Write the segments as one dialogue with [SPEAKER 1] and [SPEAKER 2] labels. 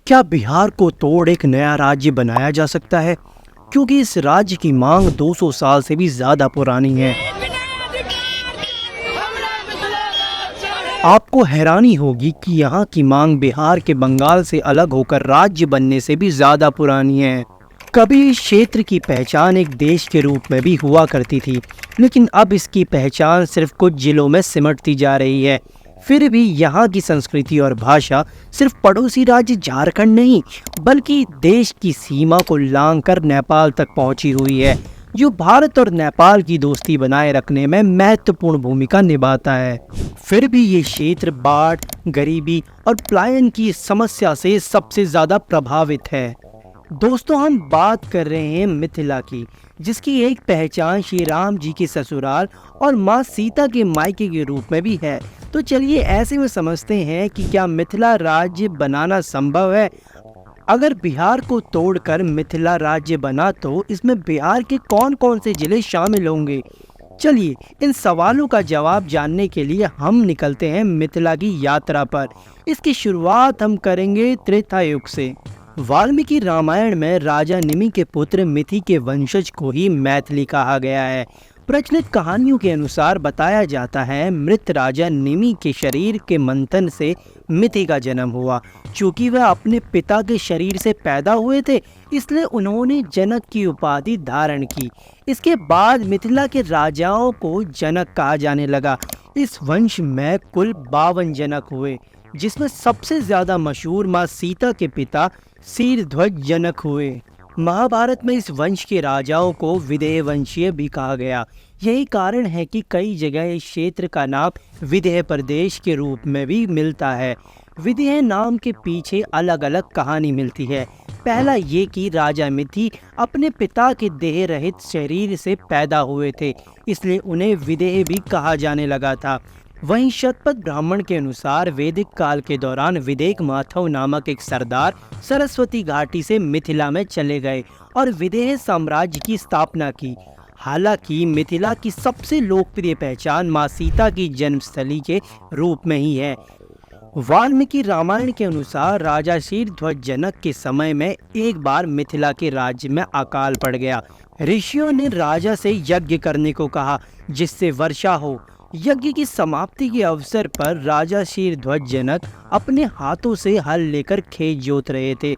[SPEAKER 1] क्या बिहार को तोड़ एक नया राज्य बनाया जा सकता है? क्योंकि इस राज्य की मांग 200 साल से भी ज्यादा पुरानी है। आपको हैरानी होगी कि यहाँ की मांग बिहार के बंगाल से अलग होकर राज्य बनने से भी ज्यादा पुरानी है। कभी इस क्षेत्र की पहचान एक देश के रूप में भी हुआ करती थी, लेकिन अब इसकी पहचान सिर्फ कुछ जिलों में सिमटती जा रही है। फिर भी यहाँ की संस्कृति और भाषा सिर्फ पड़ोसी राज्य झारखंड नहीं, बल्कि देश की सीमा को लांघकर नेपाल तक पहुँची हुई है, जो भारत और नेपाल की दोस्ती बनाए रखने में महत्वपूर्ण भूमिका निभाता है। फिर भी ये क्षेत्र बाढ़, गरीबी और पलायन की समस्या से सबसे ज़्यादा प्रभावित है। दोस्तों, हम बात कर रहे हैं मिथिला की, जिसकी एक पहचान श्री राम जी के ससुराल और माँ सीता के मायके के रूप में भी है। तो चलिए ऐसे में समझते हैं कि क्या मिथिला राज्य बनाना संभव है। अगर बिहार को तोड़कर मिथिला राज्य बना तो इसमें बिहार के कौन कौन से जिले शामिल होंगे? चलिए इन सवालों का जवाब जानने के लिए हम निकलते हैं मिथिला की यात्रा पर। इसकी शुरुआत हम करेंगे त्रेता युग से। वाल्मीकि रामायण में राजा निमि के पुत्र मिथि के वंशज को ही मैथिली कहा गया है। प्रचलित कहानियों के अनुसार बताया जाता है मृत राजा निमि के शरीर के मंथन से मिथि का जन्म हुआ। चूंकि वह अपने पिता के शरीर से पैदा हुए थे, इसलिए उन्होंने जनक की उपाधि धारण की। इसके बाद मिथिला के राजाओं को जनक कहा जाने लगा। इस वंश में कुल 52 जनक हुए, जिसमें सबसे ज्यादा मशहूर माँ सीता के पिता शीरध्वज जनक हुए। महाभारत में इस वंश के राजाओं को विदेह वंशीय भी कहा गया। यही कारण है कि कई जगह इस क्षेत्र का नाम विदेह प्रदेश के रूप में भी मिलता है। विदेह नाम के पीछे अलग अलग कहानी मिलती है। पहला ये कि राजा मिथि अपने पिता के देह रहित शरीर से पैदा हुए थे, इसलिए उन्हें विदेह भी कहा जाने लगा था। वहीं शतपथ ब्राह्मण के अनुसार वैदिक काल के दौरान विदेह माधव नामक एक सरदार सरस्वती घाटी से मिथिला में चले गए और विदेह साम्राज्य की स्थापना की। हालांकि मिथिला की सबसे लोकप्रिय पहचान माँ सीता की जन्मस्थली के रूप में ही है। वाल्मीकि रामायण के अनुसार राजा शीरध्वज जनक के समय में एक बार मिथिला के राज्य में अकाल पड़ गया। ऋषियों ने राजा से यज्ञ करने को कहा, जिससे वर्षा हो। यज्ञ की समाप्ति के अवसर पर राजा शीरध्वज जनक अपने हाथों से हल लेकर खेत जोत रहे थे।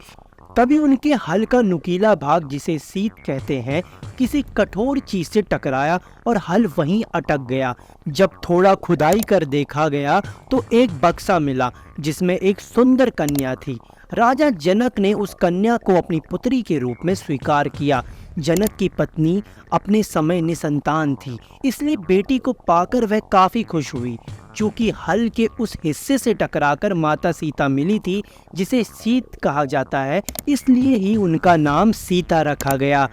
[SPEAKER 1] तभी उनके हल का नुकीला भाग, जिसे सीत कहते हैं, किसी कठोर चीज से टकराया और हल वहीं अटक गया। जब थोड़ा खुदाई कर देखा गया तो एक बक्सा मिला, जिसमें एक सुंदर कन्या थी। राजा जनक ने उस कन्या को अपनी पुत्री के रूप में स्वीकार किया। जनक की पत्नी अपने समय निसंतान थी, इसलिए बेटी को पाकर वह काफी खुश हुई। चूंकि हल के उस हिस्से से टकराकर माता सीता मिली थी, जिसे सीत कहा जाता है, इसलिए ही उनका नाम सीता रखा गया।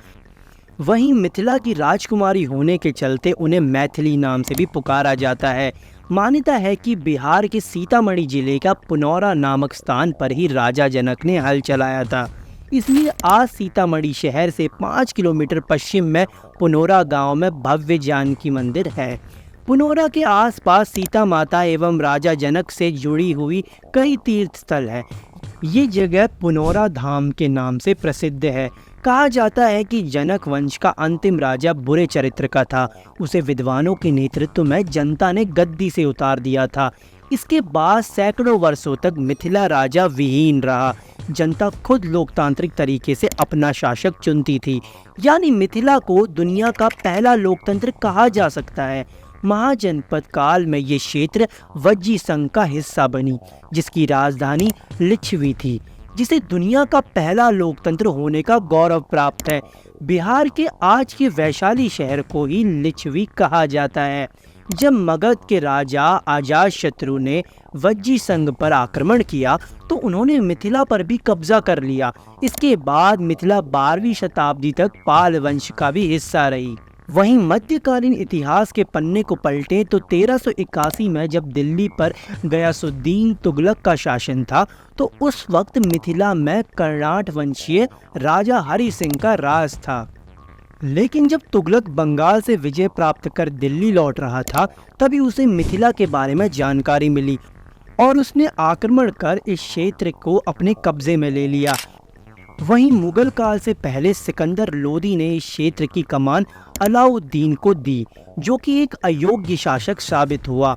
[SPEAKER 1] वहीं मिथिला की राजकुमारी होने के चलते उन्हें मैथिली नाम से भी पुकारा जाता है। मान्यता है कि बिहार के सीतामढ़ी जिले का पुनौरा नामक स्थान पर ही राजा जनक ने हल चलाया था, इसलिए आज सीतामढ़ी शहर से 5 किलोमीटर पश्चिम में पुनौरा गांव में भव्य जानकी मंदिर है। पुनौरा के आसपास सीता माता एवं राजा जनक से जुड़ी हुई कई तीर्थ स्थल है। ये जगह पुनौरा धाम के नाम से प्रसिद्ध है। कहा जाता है कि जनक वंश का अंतिम राजा बुरे चरित्र का था। उसे विद्वानों के नेतृत्व में जनता ने गद्दी से उतार दिया था। इसके बाद सैकड़ों वर्षों तक मिथिला राजा विहीन रहा। जनता खुद लोकतांत्रिक तरीके से अपना शासक चुनती थी, यानी मिथिला को दुनिया का पहला लोकतंत्र कहा जा सकता है। महाजनपद काल में ये क्षेत्र वज्जी संघ का हिस्सा बनी, जिसकी राजधानी लिच्छवी थी, जिसे दुनिया का पहला लोकतंत्र होने का गौरव प्राप्त है। बिहार के आज के वैशाली शहर को ही लिच्छवी कहा जाता है। जब मगध के राजा अजातशत्रु ने वज्जी संघ पर आक्रमण किया तो उन्होंने मिथिला पर भी कब्जा कर लिया। इसके बाद मिथिला 12वीं शताब्दी तक पाल वंश का भी हिस्सा रही। वहीं मध्यकालीन इतिहास के पन्ने को पलटे तो 1381 में जब दिल्ली पर गयासुद्दीन तुगलक का शासन था, तो उस वक्त मिथिला में कर्नाट वंशीय राजा हरि सिंह का राज था। लेकिन जब तुगलक बंगाल से विजय प्राप्त कर दिल्ली लौट रहा था, तभी उसे मिथिला के बारे में जानकारी मिली और उसने आक्रमण कर इस क्षेत्र को अपने कब्जे में ले लिया। वहीं मुगल काल से पहले सिकंदर लोदी ने इस क्षेत्र की कमान अलाउद्दीन को दी, जो कि एक अयोग्य शासक साबित हुआ।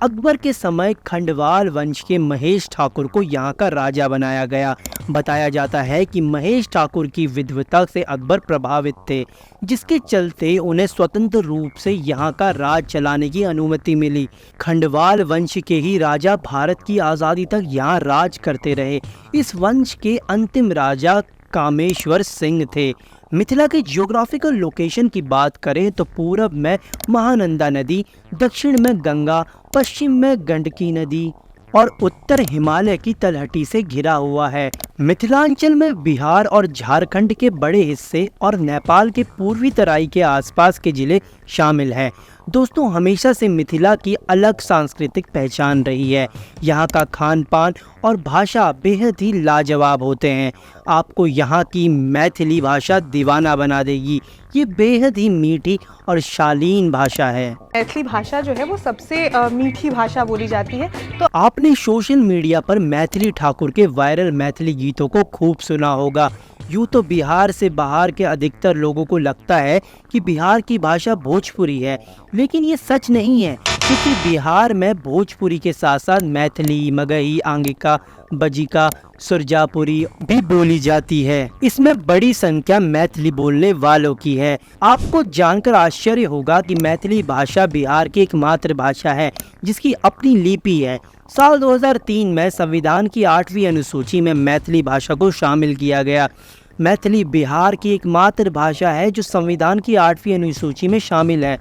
[SPEAKER 1] अकबर के समय खंडवाल वंश के महेश ठाकुर को यहाँ का राजा बनाया गया। बताया जाता है कि महेश ठाकुर की विद्वता से अकबर प्रभावित थे, जिसके चलते उन्हें स्वतंत्र रूप से यहाँ का राज चलाने की अनुमति मिली। खंडवाल वंश के ही राजा भारत की आज़ादी तक यहाँ राज करते रहे। इस वंश के अंतिम राजा कामेश्वर सिंह थे। मिथिला के जियोग्राफिकल लोकेशन की बात करें तो पूरब में महानंदा नदी, दक्षिण में गंगा, पश्चिम में गंडकी नदी और उत्तर हिमालय की तलहटी से घिरा हुआ है। मिथिलांचल में बिहार और झारखंड के बड़े हिस्से और नेपाल के पूर्वी तराई के आसपास के जिले शामिल हैं। दोस्तों, हमेशा से मिथिला की अलग सांस्कृतिक पहचान रही है। यहाँ का खान पान और भाषा बेहद ही लाजवाब होते हैं। आपको यहाँ की मैथिली भाषा दीवाना बना देगी। ये बेहद ही मीठी और शालीन भाषा है।
[SPEAKER 2] मैथिली भाषा जो है वो सबसे मीठी भाषा बोली जाती है। तो
[SPEAKER 1] आपने सोशल मीडिया पर मैथिली ठाकुर के वायरल मैथिली गीतों को खूब सुना होगा। यूँ तो बिहार से बाहर के अधिकतर लोगों को लगता है कि बिहार की भाषा भोजपुरी है, लेकिन ये सच नहीं है, क्योंकि बिहार में भोजपुरी के साथ साथ मैथिली, मगही, आंगिका, बजिका, सुरजापुरी भी बोली जाती है। इसमें बड़ी संख्या मैथिली बोलने वालों की है। आपको जानकर आश्चर्य होगा कि मैथिली भाषा बिहार की एकमात्र भाषा है जिसकी अपनी लिपि है। साल 2003 में संविधान की 8वीं अनुसूची में मैथिली भाषा को शामिल किया गया। मैथिली बिहार की एकमात्र भाषा है जो संविधान की 8वीं अनुसूची में शामिल है।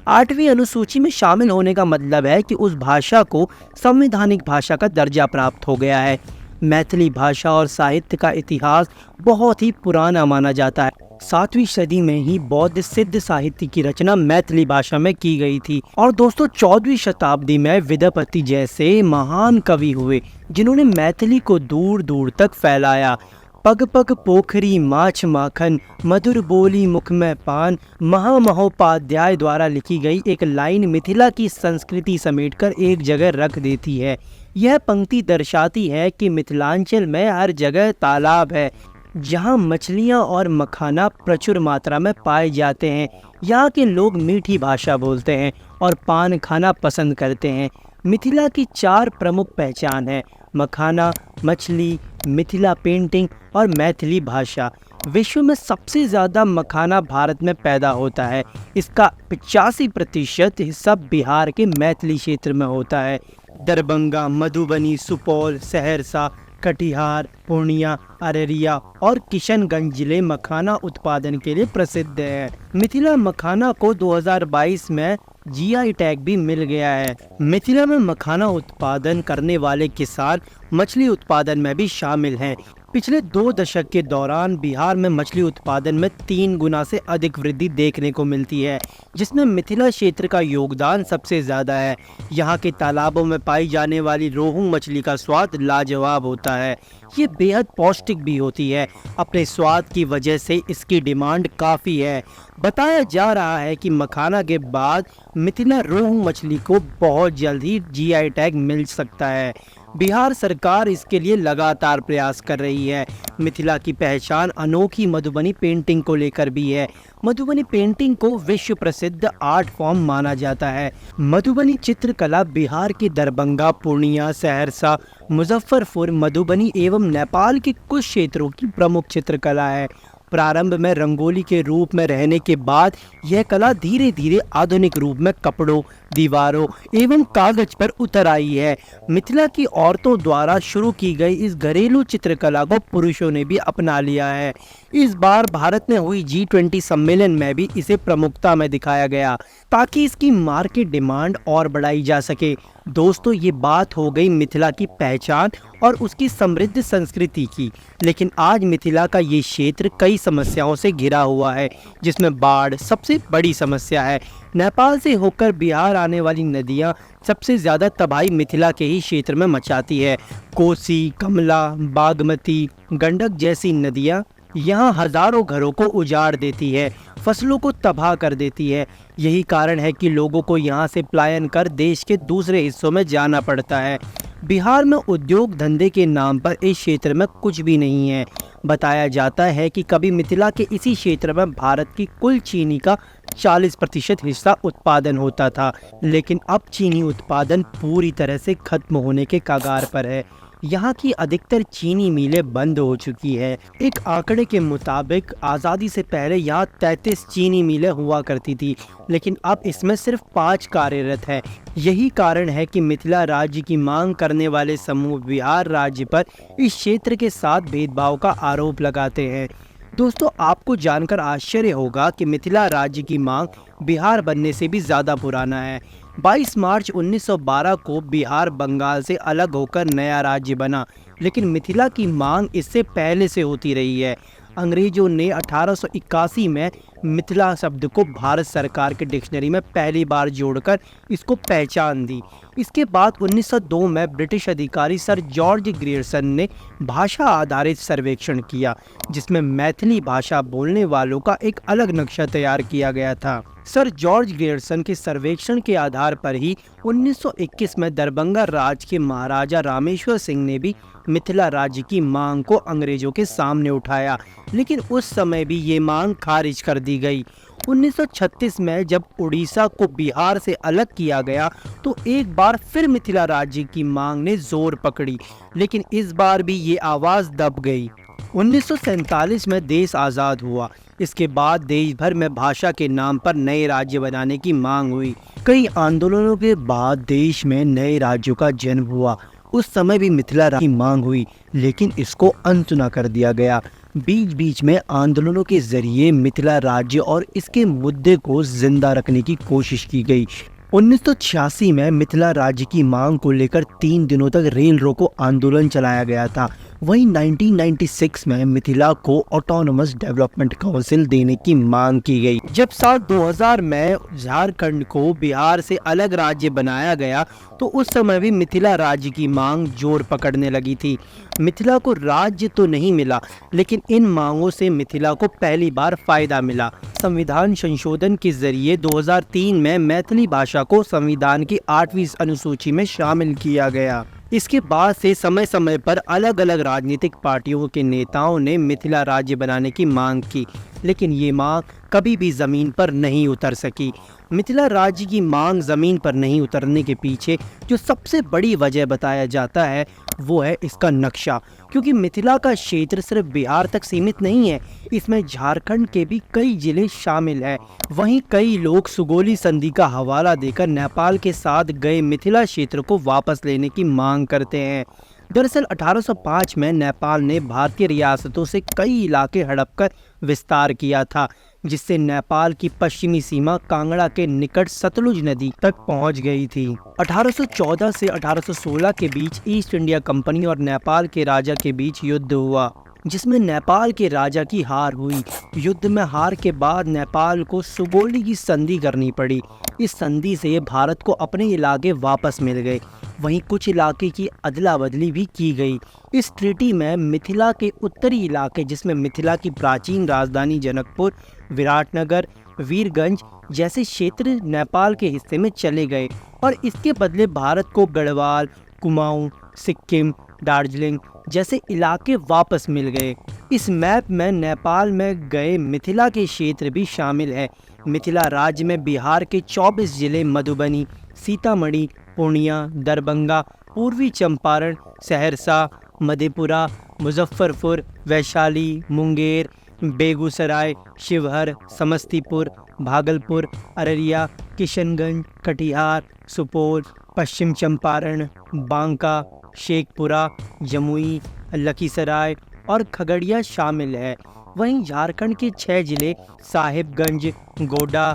[SPEAKER 1] 8वीं अनुसूची में शामिल होने का मतलब है कि उस भाषा को संवैधानिक भाषा का दर्जा प्राप्त हो गया है। मैथिली भाषा और साहित्य का इतिहास बहुत ही पुराना माना जाता है। 7वीं सदी में ही बौद्ध सिद्ध साहित्य की रचना मैथिली भाषा में की गई थी। और दोस्तों, 14वीं शताब्दी में विद्यापति जैसे महान कवि हुए जिन्होंने मैथिली को दूर दूर तक फैलाया। पग पग पोखरी माछ माखन, मधुर बोली मुख में पान, महामहोपाध्याय द्वारा लिखी गई एक लाइन मिथिला की संस्कृति समेटकर एक जगह रख देती है। यह पंक्ति दर्शाती है कि मिथिलांचल में हर जगह तालाब है, जहाँ मछलियाँ और मखाना प्रचुर मात्रा में पाए जाते हैं। यहाँ के लोग मीठी भाषा बोलते हैं और पान खाना पसंद करते हैं। मिथिला की 4 प्रमुख पहचान है: मखाना, मछली, मिथिला पेंटिंग और मैथिली भाषा। विश्व में सबसे ज़्यादा मखाना भारत में पैदा होता है। इसका 85% हिस्सा बिहार के मैथिली क्षेत्र में होता है। दरभंगा, मधुबनी, सुपौल, सहरसा, कटिहार, पूर्णिया, अररिया और किशनगंज जिले मखाना उत्पादन के लिए प्रसिद्ध है। मिथिला मखाना को 2022 में जीआई टैग भी मिल गया है। मिथिला में मखाना उत्पादन करने वाले किसान मछली उत्पादन में भी शामिल हैं। पिछले 2 दशक के दौरान बिहार में मछली उत्पादन में 3 गुना से अधिक वृद्धि देखने को मिलती है, जिसमें मिथिला क्षेत्र का योगदान सबसे ज़्यादा है। यहाँ के तालाबों में पाई जाने वाली रोहू मछली का स्वाद लाजवाब होता है। ये बेहद पौष्टिक भी होती है। अपने स्वाद की वजह से इसकी डिमांड काफ़ी है। बताया जा रहा है कि मखाना के बाद मिथिला रोहू मछली को बहुत जल्द ही जीआई टैग मिल सकता है। बिहार सरकार इसके लिए लगातार प्रयास कर रही है। मिथिला की पहचान अनोखी मधुबनी पेंटिंग को लेकर भी है। मधुबनी पेंटिंग को विश्व प्रसिद्ध आर्ट फॉर्म माना जाता है। मधुबनी चित्रकला बिहार के दरभंगा, पूर्णिया, सहरसा, मुजफ्फरपुर, मधुबनी एवं नेपाल के कुछ क्षेत्रों की प्रमुख चित्रकला है। प्रारंभ में रंगोली के रूप में रहने के बाद यह कला धीरे धीरे आधुनिक रूप में कपड़ों, दीवारों एवं कागज पर उतर आई है। मिथिला की औरतों द्वारा शुरू की गई इस घरेलू चित्रकला को पुरुषों ने भी अपना लिया है। इस बार भारत में हुई G20 सम्मेलन में भी इसे प्रमुखता में दिखाया गया, ताकि इसकी मार्केट डिमांड और बढ़ाई जा सके। दोस्तों, ये बात हो गई मिथिला की पहचान और उसकी समृद्ध संस्कृति की। लेकिन आज मिथिला का ये क्षेत्र कई समस्याओं से घिरा हुआ है, जिसमें बाढ़ सबसे बड़ी समस्या है। नेपाल से होकर बिहार आने वाली नदियाँ सबसे ज़्यादा तबाही मिथिला के ही क्षेत्र में मचाती है। कोसी, कमला, बागमती, गंडक जैसी नदियाँ यहाँ हजारों घरों को उजाड़ देती है, फसलों को तबाह कर देती है। यही कारण है कि लोगों को यहाँ से पलायन कर देश के दूसरे हिस्सों में जाना पड़ता है। बिहार में उद्योग धंधे के नाम पर इस क्षेत्र में कुछ भी नहीं है। बताया जाता है कि कभी मिथिला के इसी क्षेत्र में भारत की कुल चीनी का 40% हिस्सा उत्पादन होता था, लेकिन अब चीनी उत्पादन पूरी तरह से खत्म होने के कगार पर है। यहाँ की अधिकतर चीनी मिलें बंद हो चुकी है। एक आंकड़े के मुताबिक आज़ादी से पहले यहाँ 33 चीनी मिलें हुआ करती थी, लेकिन अब इसमें सिर्फ 5 कार्यरत है। यही कारण है कि मिथिला राज्य की मांग करने वाले समूह बिहार राज्य पर इस क्षेत्र के साथ भेदभाव का आरोप लगाते हैं। दोस्तों, आपको जानकर आश्चर्य होगा कि मिथिला राज्य की मांग बिहार बनने से भी ज़्यादा पुराना है। 22 मार्च 1912 को बिहार बंगाल से अलग होकर नया राज्य बना, लेकिन मिथिला की मांग इससे पहले से होती रही है। अंग्रेजों ने 1881 में मिथिला शब्द को भारत सरकार के डिक्शनरी में पहली बार जोड़कर इसको पहचान दी। इसके बाद 1902 में ब्रिटिश अधिकारी सर जॉर्ज ग्रियर्सन ने भाषा आधारित सर्वेक्षण किया, जिसमें मैथिली भाषा बोलने वालों का एक अलग नक्शा तैयार किया गया था। सर जॉर्ज ग्रियर्सन के सर्वेक्षण के आधार पर ही 1921 में दरभंगा राज के महाराजा रामेश्वर सिंह ने भी मिथिला राज्य की मांग को अंग्रेजों के सामने उठाया, लेकिन उस समय भी ये मांग खारिज कर दी गई। 1936 में जब उड़ीसा को बिहार से अलग किया गया तो एक बार फिर मिथिला राज्य की मांग ने जोर पकड़ी, लेकिन इस बार भी ये आवाज़ दब गई। 1947 में देश आज़ाद हुआ। इसके बाद देश भर में भाषा के नाम पर नए राज्य बनाने की मांग हुई। कई आंदोलनों के बाद देश में नए राज्यों का जन्म हुआ। उस समय भी मिथिला राज्य की मांग हुई, लेकिन इसको अनसुना कर दिया गया। बीच बीच में आंदोलनों के जरिए मिथिला राज्य और इसके मुद्दे को जिंदा रखने की कोशिश की गई। 1986 में मिथिला राज्य की मांग को लेकर 3 दिनों तक रेल रोको आंदोलन चलाया गया था। वहीं 1996 में मिथिला को ऑटोनोमस डेवलपमेंट काउंसिल देने की मांग की गई। जब साल 2000 में झारखंड को बिहार से अलग राज्य बनाया गया तो उस समय भी मिथिला राज्य की मांग जोर पकड़ने लगी थी। मिथिला को राज्य तो नहीं मिला, लेकिन इन मांगों से मिथिला को पहली बार फायदा मिला। संविधान संशोधन के जरिए 2003 में मैथिली भाषा को संविधान की 8वीं अनुसूची में शामिल किया गया। इसके बाद से समय समय पर अलग अलग राजनीतिक पार्टियों के नेताओं ने मिथिला राज्य बनाने की मांग की, लेकिन ये मांग कभी भी ज़मीन पर नहीं उतर सकी। मिथिला राज्य की मांग ज़मीन पर नहीं उतरने के पीछे जो सबसे बड़ी वजह बताया जाता है वो है इसका नक्शा, क्योंकि मिथिला का क्षेत्र सिर्फ बिहार तक सीमित नहीं है, इसमें झारखंड के भी कई जिले शामिल हैं। वहीं कई लोग सुगोली संधि का हवाला देकर नेपाल के साथ गए मिथिला क्षेत्र को वापस लेने की मांग करते हैं। दरअसल 1805 में नेपाल ने भारतीय रियासतों से कई इलाके हड़पकर विस्तार किया था, जिससे नेपाल की पश्चिमी सीमा कांगड़ा के निकट सतलुज नदी तक पहुंच गई थी। 1814 से 1816 के बीच ईस्ट इंडिया कंपनी और नेपाल के राजा के बीच युद्ध हुआ, जिसमें नेपाल के राजा की हार हुई। युद्ध में हार के बाद नेपाल को सुगोली की संधि करनी पड़ी। इस संधि से भारत को अपने इलाके वापस मिल गए। वहीं कुछ इलाके की अदला बदली भी की गई। इस ट्रीटी में मिथिला के उत्तरी इलाके, जिसमें मिथिला की प्राचीन राजधानी जनकपुर, विराटनगर, वीरगंज जैसे क्षेत्र नेपाल के हिस्से में चले गए और इसके बदले भारत को गढ़वाल, कुमाऊं, सिक्किम, दार्जिलिंग जैसे इलाके वापस मिल गए। इस मैप में नेपाल में गए मिथिला के क्षेत्र भी शामिल है। मिथिला राज्य में बिहार के 24 जिले मधुबनी, सीतामढ़ी, पूर्णिया, दरभंगा, पूर्वी चंपारण, सहरसा, मधेपुरा, मुजफ्फरपुर, वैशाली, मुंगेर, बेगूसराय, शिवहर, समस्तीपुर, भागलपुर, अररिया, किशनगंज, कटिहार, सुपौल, पश्चिम चंपारण, बांका, शेखपुरा, जमुई, लखीसराय और खगड़िया शामिल है। वहीं झारखंड के 6 जिले साहिबगंज, गोड्डा,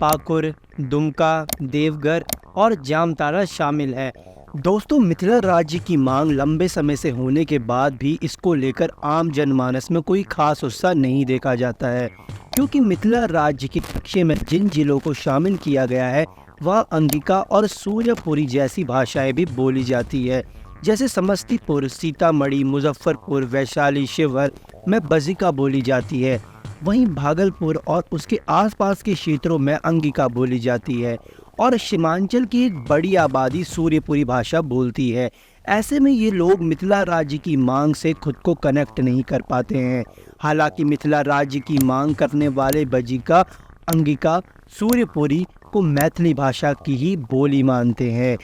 [SPEAKER 1] पाकुर, दुमका, देवघर और जामताड़ा शामिल है। दोस्तों, मिथिला राज्य की मांग लंबे समय से होने के बाद भी इसको लेकर आम जनमानस में कोई खास उत्साह नहीं देखा जाता है, क्योंकि मिथिला राज्य के नक्शे में जिन जिलों को शामिल किया गया है वह अंगिका और सूर्यपुरी जैसी भाषाएं भी बोली जाती है। जैसे समस्तीपुर, सीतामढ़ी, मुजफ्फरपुर, वैशाली, शिवहर में बजिका बोली जाती है। वहीं भागलपुर और उसके आसपास के क्षेत्रों में अंगिका बोली जाती है और सीमांचल की एक बड़ी आबादी सूर्यपुरी भाषा बोलती है। ऐसे में ये लोग मिथिला राज्य की मांग से खुद को कनेक्ट नहीं कर पाते हैं। हालांकि मिथिला राज्य की मांग करने वाले बजिका अंगिका सूर्यपुरी को मैथिली भाषा की ही बोली मानते हैं।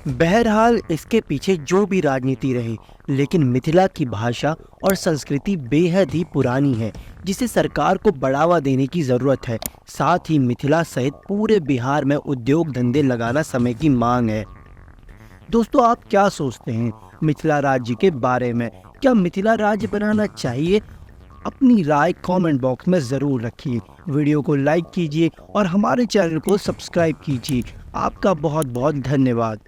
[SPEAKER 1] बहरहाल इसके पीछे जो भी राजनीति रहे, लेकिन मिथिला की भाषा और संस्कृति बेहद ही पुरानी है, जिसे सरकार को बढ़ावा देने की ज़रूरत है। साथ ही मिथिला सहित पूरे बिहार में उद्योग धंधे लगाना समय की मांग है। दोस्तों, आप क्या सोचते हैं मिथिला राज्य के बारे में? क्या मिथिला राज्य बनाना चाहिए? अपनी राय कमेंट बॉक्स में ज़रूर रखिए। वीडियो को लाइक कीजिए और हमारे चैनल को सब्सक्राइब कीजिए। आपका बहुत बहुत धन्यवाद।